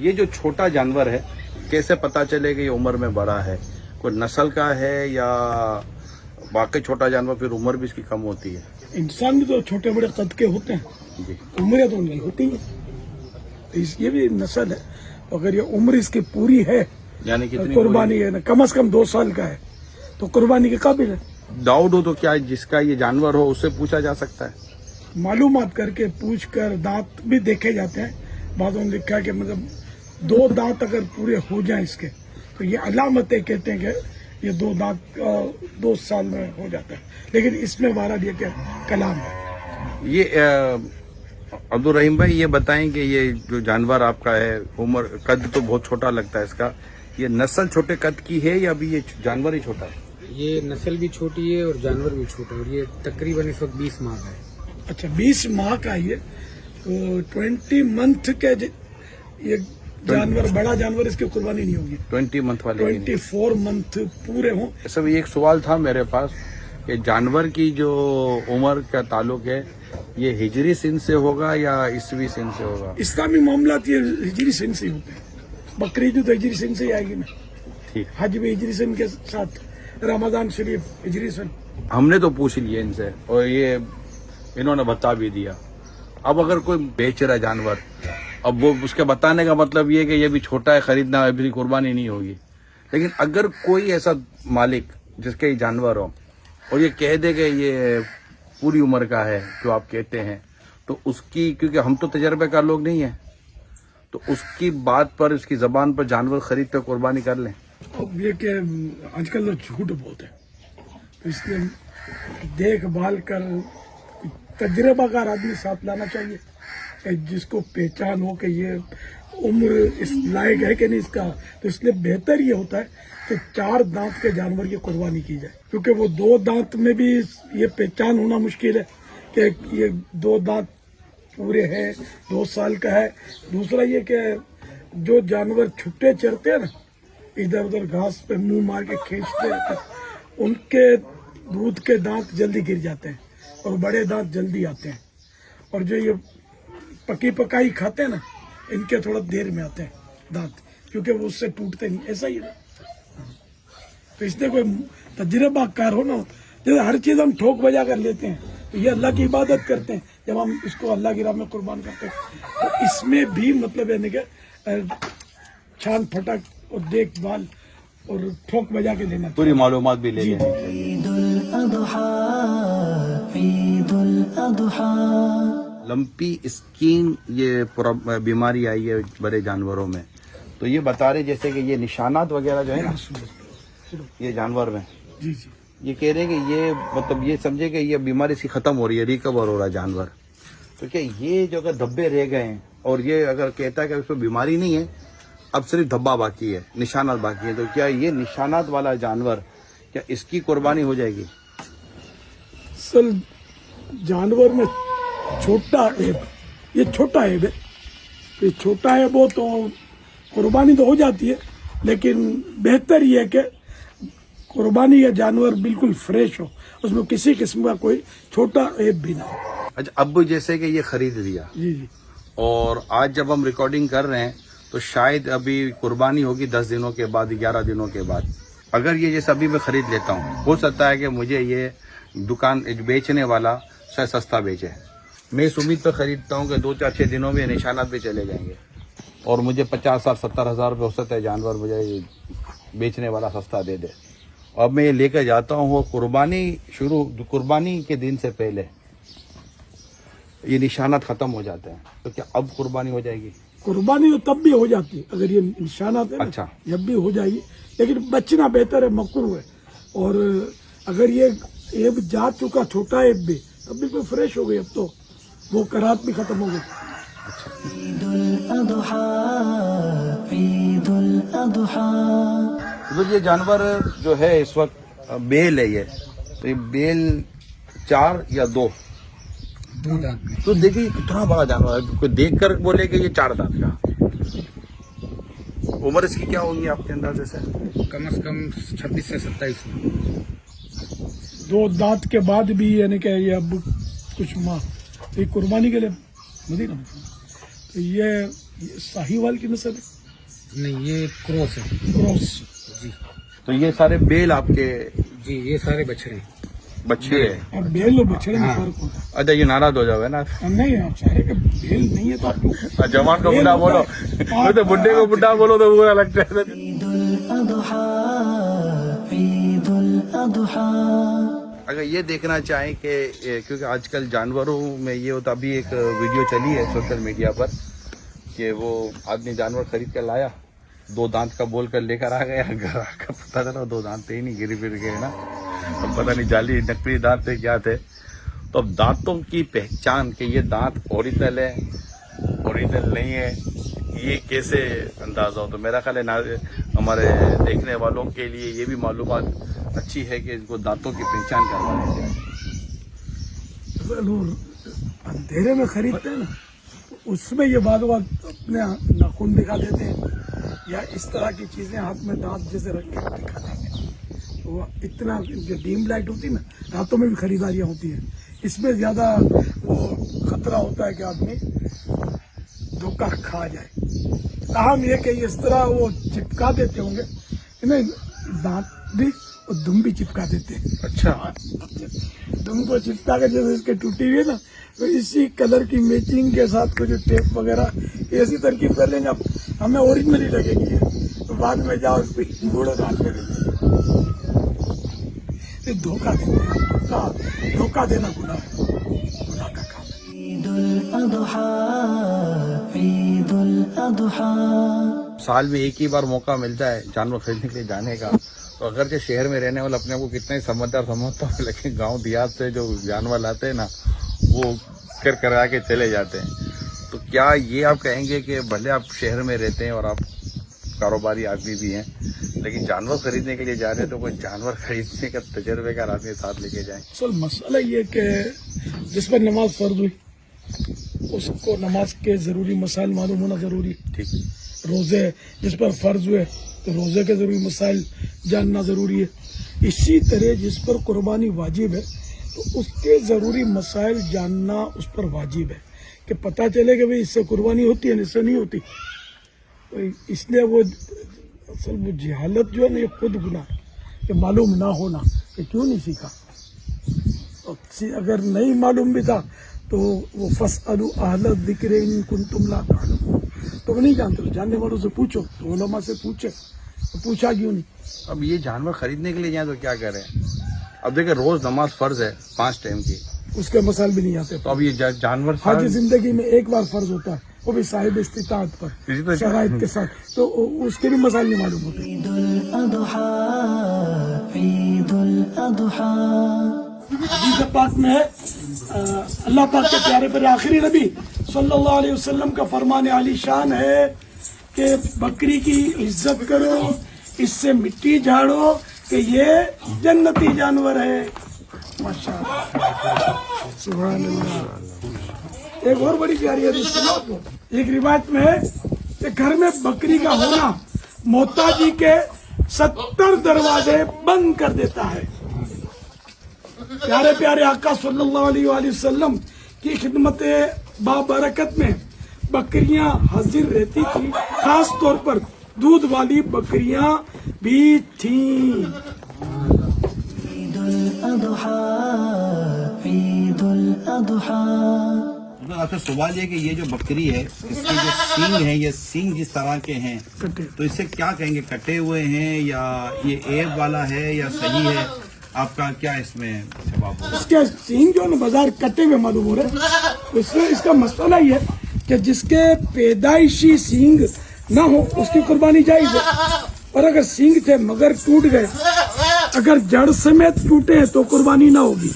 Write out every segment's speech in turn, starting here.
یہ جو چھوٹا جانور ہے کیسے پتا چلے کہ یہ عمر میں بڑا ہے؟ کوئی نسل کا ہے یا واقعی چھوٹا جانور پھر عمر بھی اس کی کم ہوتی ہے؟ انسان بھی تو چھوٹے بڑے قد کے ہوتے ہیں، جی عمریں تو نہیں ہوتی ہیں، تو یہ بھی نسل ہے. اگر یہ عمر اس کی پوری ہے، یعنی کتنی قربانی ہے نا، کم از کم 2 سال کا ہے تو قربانی کے قابل ہے. ڈاؤٹ ہو تو کیا جس کا یہ جانور ہو اس سے پوچھا جا سکتا ہے؟ معلومات کر کے پوچھ کر دانت بھی دیکھے جاتے ہیں. بعضوں نے لکھا ہے کہ مطلب 2 دانت اگر پورے ہو جائیں اس کے تو یہ علامتیں کہتے ہیں کہ یہ 2 دانت 2 سال میں ہو جاتا ہے. لیکن اس میں بہرحال یہ کہ کلام ہے. یہ عبدالرحیم بھائی یہ بتائیں کہ یہ جو جانور آپ کا ہے عمر قد تو بہت چھوٹا لگتا ہے اس کا، یہ نسل چھوٹے قد کی ہے یا ابھی یہ جانور ہی چھوٹا ہے؟ یہ نسل بھی چھوٹی ہے اور جانور بھی چھوٹا ہے، اور یہ تقریباً اس وقت 20 ماہ کا ہے. اچھا 20 ماہ کا یہ تو 20 منتھ کے یہ جانور، بڑا جانور اس کی قربانی نہیں ہوگی. 20 منتھ والے 24 منتھ پورے ہوں. سب ایک سوال تھا میرے پاس کہ جانور کی جو عمر کا تعلق ہے یہ ہجری سن سے ہوگا یا عیسوی سن سے ہوگا؟ اسلامی معاملات یہ ہجری سن سے ہوتے ہیں. بقرعید تو ہجری سن سے ہی آئے گی نا، ٹھیک. حج بھی ہجری سن کے ساتھ، رمضان شریف ہجری سن. ہم نے تو پوچھ لیے ان سے اور یہ انہوں نے بتا بھی دیا. اب اگر کوئی بیچ رہا جانور، اب وہ اس کے بتانے کا مطلب یہ کہ یہ بھی چھوٹا ہے، خریدنا ابھی قربانی نہیں ہوگی. لیکن اگر کوئی ایسا مالک جس کے یہ جانور ہو اور یہ کہہ دے کہ یہ پوری عمر کا ہے جو آپ کہتے ہیں، تو اس کی، کیونکہ ہم تو تجربے کار لوگ نہیں ہیں، تو اس کی بات پر، اس کی زبان پر جانور خرید کر قربانی کر لیں. اب یہ کہ آج کل لوگ جھوٹ بولتے ہیں، تو اس لیے دیکھ بھال کر تجربہ کار آدمی ساتھ لانا چاہیے کہ جس کو پہچان ہو کہ یہ عمر اس لائق ہے کہ نہیں اس کا. تو اس لیے بہتر یہ ہوتا ہے کہ 4 دانت کے جانور کی قربانی کی جائے، کیونکہ وہ 2 دانت میں بھی یہ پہچان ہونا مشکل ہے کہ یہ 2 دانت پورے ہیں، 2 سال کا ہے. دوسرا یہ کہ جو جانور چھٹے چرتے ہیں نا، ادھر ادھر گھاس پہ منہ مار کے کھینچتے رہتے ہیں، ان کے دودھ کے دانت جلدی گر جاتے ہیں اور بڑے دانت جلدی آتے ہیں. اور جو یہ پکی پکائی کھاتے ہیں نا، ان کے تھوڑا دیر میں آتے ہیں دانت، کیونکہ وہ اس سے ٹوٹتے نہیں. ایسا ہی ہے. تو اس لیے کوئی تجربہ کار ہو نا، جیسے ہر چیز ہم ٹھوک بجا کر لیتے ہیں تو یہ اللہ کی عبادت کرتے ہیں. جب ہم اس کو اللہ کی راہ میں قربان کرتے ہیں تو اس میں بھی مطلب ہے کہ چھان پھٹک اور دیکھ بھال اور ٹھوک بجا کے لینا. پوری معلومات بھی لے جی لیں. عید الاضحیٰ عید الاضحیٰ. لمپی اسکین یہ بیماری آئی ہے بڑے جانوروں میں، تو یہ بتا رہے جیسے کہ یہ نشانات وغیرہ جو ہے نا یہ جانور میں، جی جی یہ کہہ رہے ہیں کہ یہ مطلب یہ سمجھے کہ یہ بیماری سی ختم ہو رہی ہے، ریکور ہو رہا ہے جانور. تو کیا یہ جو اگر دھبے رہ گئے ہیں اور یہ اگر کہتا ہے کہ اس میں بیماری نہیں ہے، اب صرف دھبا باقی ہے، نشانات باقی ہیں، تو کیا یہ نشانات والا جانور کیا اس کی قربانی ہو جائے گی؟ اصل جانور میں چھوٹا عیب، یہ چھوٹا عیب ہے. یہ چھوٹا عیب ہو تو قربانی تو ہو جاتی ہے، لیکن بہتر یہ ہے کہ قربانی یا جانور بالکل فریش ہو، اس میں کسی قسم کا کوئی چھوٹا عیب بھی نہ ہو. اچھا، اب جیسے کہ یہ خرید لیا جی جی اور آج جب ہم ریکارڈنگ کر رہے ہیں تو شاید ابھی قربانی ہوگی 10 دنوں کے بعد، 11 دنوں کے بعد. اگر یہ جیسے ابھی میں خرید لیتا ہوں، ہو سکتا ہے کہ مجھے یہ دکان بیچنے والا شاید سستا بیچے. میں اس امید پہ خریدتا ہوں کہ 2-4-6 دنوں میں نشانات بھی چلے جائیں گے اور مجھے 50,000-70,000 روپے ہو سکتا ہے جانور مجھے بیچنے والا سستا دے دے. اب میں یہ لے کر جاتا ہوں، وہ قربانی کے دن سے پہلے یہ نشانات ختم ہو جاتے ہیں، تو کیا اب قربانی ہو جائے گی؟ قربانی تو تب بھی ہو جاتی ہے اگر یہ نشانات ہیں نا، اچھا. جب بھی ہو جائے گی، لیکن بچنا بہتر ہے، مکروہ ہے. اور اگر یہ عیب جا چکا، چھوٹا عیب بھی، تب بالکل فریش ہو گئی، اب تو وہ کرات بھی ختم ہو گئی. عید الاضحیٰ عید الاضحیٰ. تو یہ جانور جو ہے اس وقت بیل ہے، یہ تو یہ بیل 4 یا 2 دانت میں. تو دیکھیے کتنا بڑا جانور ہے، کوئی دیکھ کر بولے کہ یہ 4 دانت کا. عمر اس کی کیا ہوگی آپ کے اندازے سے؟ کم از کم 26 سے 27 ماہ. 2 دانت کے بعد بھی یعنی کہ یہ اب کچھ ماہ یہ قربانی کے لیے مدینہ. تو یہ ساہیوال کی نسل ہے. नहीं, ये क्रॉस है क्रॉस। जी। तो ये सारे बेल आपके जी, ये सारे बछड़े हैं। बच्चे हैं। अब बेल और बछड़े में हाँ। फर्क होता है। अच्छा ये नाराज हो जाओगे ना अब नहीं, आप चाहे कि बेल नहीं है तो आप लोग जवान को बेल बुढ़ा होता बोलो, है। वो तो बुढ़े को बुढ़ा बोलो तो बुरा लगता है। عيد الأضحى عيد الأضحى अगर ये देखना चाहें कि क्योंकि आजकल जानवरों में ये होता, अभी एक वीडियो चली है सोशल मीडिया पर कि वो आदमी जानवर खरीद कर लाया, 2 दांत का बोल कर लेकर आ गया, घर आकर पता चला 2 दांत थे ही नहीं, गिरी फिर गए ना, अब पता नहीं जाली नकली दांत थे क्या थे। तो अब दांतों की पहचान कि ये दांत ओरिजिनल है ओरिजिनल नहीं है, ये कैसे अंदाजा हो? तो मेरा ख्याल है हमारे देखने वालों के लिए ये भी मालूमात अच्छी है कि इनको दांतों की पहचान करवा लेते हैं। असल वो अंधेरे में खरीदते हैं ना, तो उसमें ये बाद अपने नाखून दिखा देते हैं या इस तरह की चीजें हाथ में दांत जैसे रख के दिखा देंगे। तो वो इतना जो डीम लाइट होती है ना, रातों में भी खरीदारियां होती है, इसमें ज्यादा वो खतरा होता है कि आदमी धोखा खा जाए। अहम ये कि इस तरह वो चिपका देते होंगे, इन्हें दांत भी और दुम भी चिपका देते हैं। अच्छा, दुम को चिपका के जैसे इसके टूटी हुई है ना, तो इसी कलर की मैचिंग के साथ कुछ टेप वगैरह ऐसी तरकीब कर लेंगे, अब हमें ओरिजिनली लगेगी, तो बाद में जाओ उसको बूढ़े दांत में देते, धोखा देते हैं। धोखा देना गुनाह है, गुनाह का काम है। عيد الأضحى عيد الأضحى साल में एक ही बार मौका मिलता है जानवर खरीदने के लिए जाने का, तो अगर जो शहर में रहने वाले अपने को कितना ही समझदार समझता है, लेकिन गांव देहात से जो जानवर लाते हैं ना, वो करा के चले जाते हैं। तो क्या ये आप कहेंगे कि भले आप शहर में रहते हैं और आप कारोबारी आदमी भी हैं, लेकिन जानवर खरीदने के लिए जा रहे हैं, तो कोई जानवर खरीदने का तजर्बे का आदमी साथ लेके जाए? असल मसला ये कि जिस पर नमाज फर्ज हुई उसको नमाज के जरूरी मसाइल मालूम होना जरूरी। ठीक, रोजे जिस पर फर्ज हुए तो रोजे के जरूरी मसाइल जानना जरूरी है। इसी तरह जिस पर कुर्बानी वाजिब है तो उसके जरूरी मसाइल जानना उस पर वाजिब है, कि पता चले कि भाई इससे कुर्बानी होती है, इससे नहीं होती। तो इसलिए वो असल वो जहालत जो है ना, ये खुद गुनाह है, कि मालूम ना होना कि क्यों नहीं सीखा। तो अगर नहीं मालूम भी था तो वो फसअलु अहल ज़िक्र इन कुंतुम ला तालमून, तो नहीं जानते तो जानने वालों से पूछो, तो उलमा से पूछे, तो पूछा क्यों नहीं। अब ये जानवर खरीदने के लिए जाए तो क्या करें? अब देखिए रोज नमाज फर्ज है 5 टाइम की, उसके मसाइल भी नहीं आते। तो अब ये जानवर हाजी जिंदगी में एक बार फर्ज होता है, वो भी साहिब इस्तिताअत इसी पर तरह- शराइत के साथ, तो उसके भी मसाइल नहीं मालूम होते। عيد الأضحى عيد الأضحى हदीस पाक में है, अल्लाह पाक के प्यारे पर आखिरी नबी सल्लल्लाहु अलैहि वसल्लम का फरमान आली शान है कि बकरी की इज्जत करो, इससे मिट्टी झाड़ो, कि ये जन्नती जानवर है। माशाअल्लाह, सुभान अल्लाह। एक और बड़ी प्यारी हदीस सुनाओ आपको। एक रिवायत में है कि घर में बकरी का होना मोहताजी के 70 दरवाजे बंद कर देता है। प्यारे प्यारे आका सल्लल्लाहु अलैहि वसल्लम की खिदमत बाबरकत में बकरियां हाजिर रहती थी, खास तौर पर दूध वाली बकरियां भी थीं। عيد الأضحى عيد الأضحى तो आपसे सवाल ये कि ये जो बकरी है, इसके जो सींग है, ये सींग जिस तरह के हैं, कटे तो इससे क्या कहेंगे, कटे हुए हैं या ये ऐब वाला है या सही है? आपका क्या इसमें जवाब होगा? इसके सींग जो है ना बाजार कटे हुए मालूम हो रहे हैं। इसमें इसका मसला ये है कि जिसके पैदाइशी सींग ना हो उसकी कुर्बानी जायज है, और अगर सींग थे मगर टूट गए, अगर जड़ समेत टूटे हैं तो कुर्बानी ना होगी,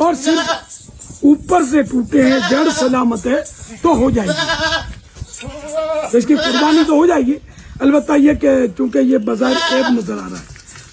और सिर्फ ऊपर से टूटे हैं, जड़ सलामत है तो हो जाएगी, तो इसकी कुर्बानी तो हो जाएगी। अलबत्ता ये कि चूंकि ये बाजार ऐब नजर आ रहा है,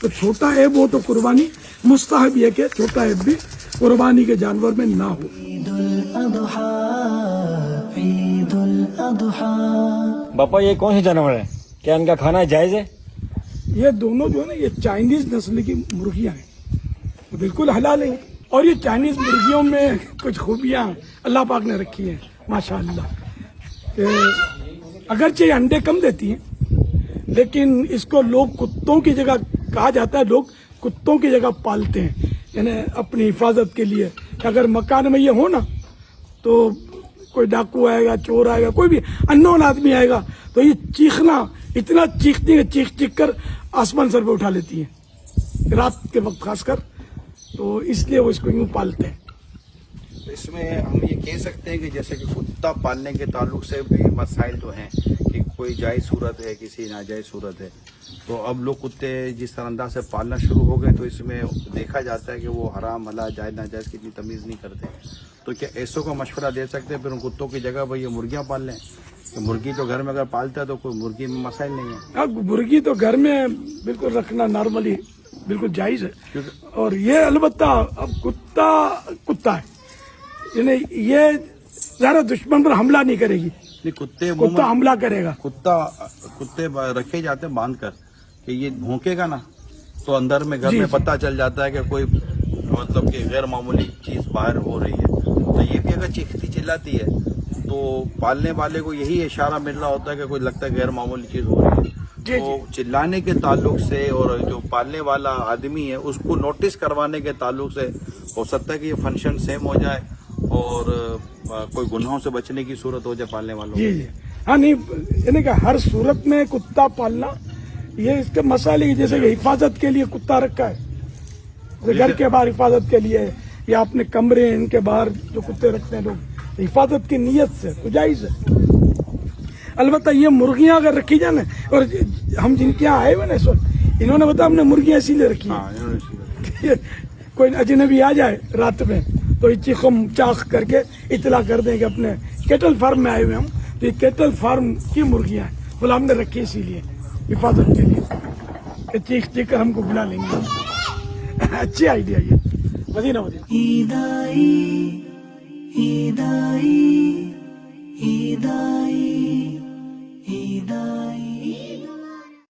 तो छोटा ऐब हो तो कुर्बानी मुस्तहब ये कि छोटा ऐब भी कुर्बानी के जानवर में ना हो। عيد الأضحى عيد الأضحى पापा ये कौन से जानवर है, क्या इनका खाना जायज है? ये दोनों जो है ना, ये चाइनीज नस्ल की मुर्गियां हैं, तो बिल्कुल हलाल है। और ये चाइनीज मुर्गियों में कुछ खूबियां अल्लाह पाक ने रखी हैं माशाअल्लाह। अगरचे ये अंडे कम देती हैं, लेकिन इसको लोग कुत्तों की जगह कहा जाता है, लोग कुत्तों की जगह पालते हैं यानी अपनी हिफाजत के लिए। अगर मकान में ये हो ना तो कोई डाकू आएगा, चोर आएगा, कोई भी अननोन आदमी आएगा तो ये चीखना, इतना चीखती है, चीख चीख कर आसमान सर पे उठा लेती है रात के वक्त खासकर, तो इसलिए वो इसको यूं पालते हैं। तो इसमें हम ये कह सकते हैं कि जैसे कि कुत्ता पालने के ताल्लुक से भी मसाइल तो हैं कि कोई जायज़ सूरत है, किसी नाजायज़ सूरत है। तो अब लोग कुत्ते जिस तरह अंदाज से पालना शुरू हो गए तो इसमें देखा जाता है कि वो हराम हलाल जायज़ नाजायज़ की इतनी तमीज़ नहीं करते। तो क्या ऐसों को मशवरा दे सकते हैं फिर उन कुत्तों की जगह भाई ये मुर्गियाँ पाल लें? तो मुर्गी तो घर में अगर पालता है तो कोई मुर्गी में मसाइल नहीं है। हाँ, मुर्गी तो घर में बिल्कुल रखना नॉर्मली बिल्कुल जायज़ है। और ये अलबत्ता अब कुत्ता है यानी ये ज़्यादा दुश्मन पर हमला नहीं करेगी, कुत्ता हमला करेगा। कुत्ते रखे जाते हैं बांध कर कि ये भौंकेगा ना तो अंदर में घर में पता चल जाता है कि कोई मतलब कि गैर मामूली चीज बाहर हो रही है। तो ये भी अगर चीखती चिल्लाती है तो पालने वाले को यही इशारा मिल रहा होता है कि कोई लगता है गैर मामूली चीज हो रही है। तो चिल्लाने के ताल्लुक से और जो पालने वाला आदमी है उसको नोटिस करवाने के ताल्लुक से हो सकता है कि ये फंक्शन सेम हो जाए और कोई गुनाहों से बचने की सूरत हो जाए पालने वालों जी। हाँ नहीं, यानी कि हर सूरत में कुत्ता पालना ये इसके मसाले, जैसे कि हिफाजत के लिए कुत्ता रखा है, घर के बाहर हिफाजत के लिए, या अपने कमरे इनके बाहर जो कुत्ते रखते हैं लोग हिफाजत की नीयत से, तो जायज है। अलबत्ता ये मुर्गियां अगर रखी जाए ना, और हम जिनके यहाँ आए हुए ना इस वक्त, इन्होंने बताया हमने मुर्गियां इसीलिए रखी है कोई अजनबी आ जाए रात में तो चीखम चाख करके इतला कर दें कि अपने केटल फार्म में आए हुए हम, तो ये केटल फार्म की मुर्गियां हैं, बोला हमने रखी इसीलिए हिफाजत के लिए कि चीख चीख कर हमको बुला लेंगे। अच्छी आइडिया ये, मदीना मदीना। ईदाई ईदाई ईदाई ईदाई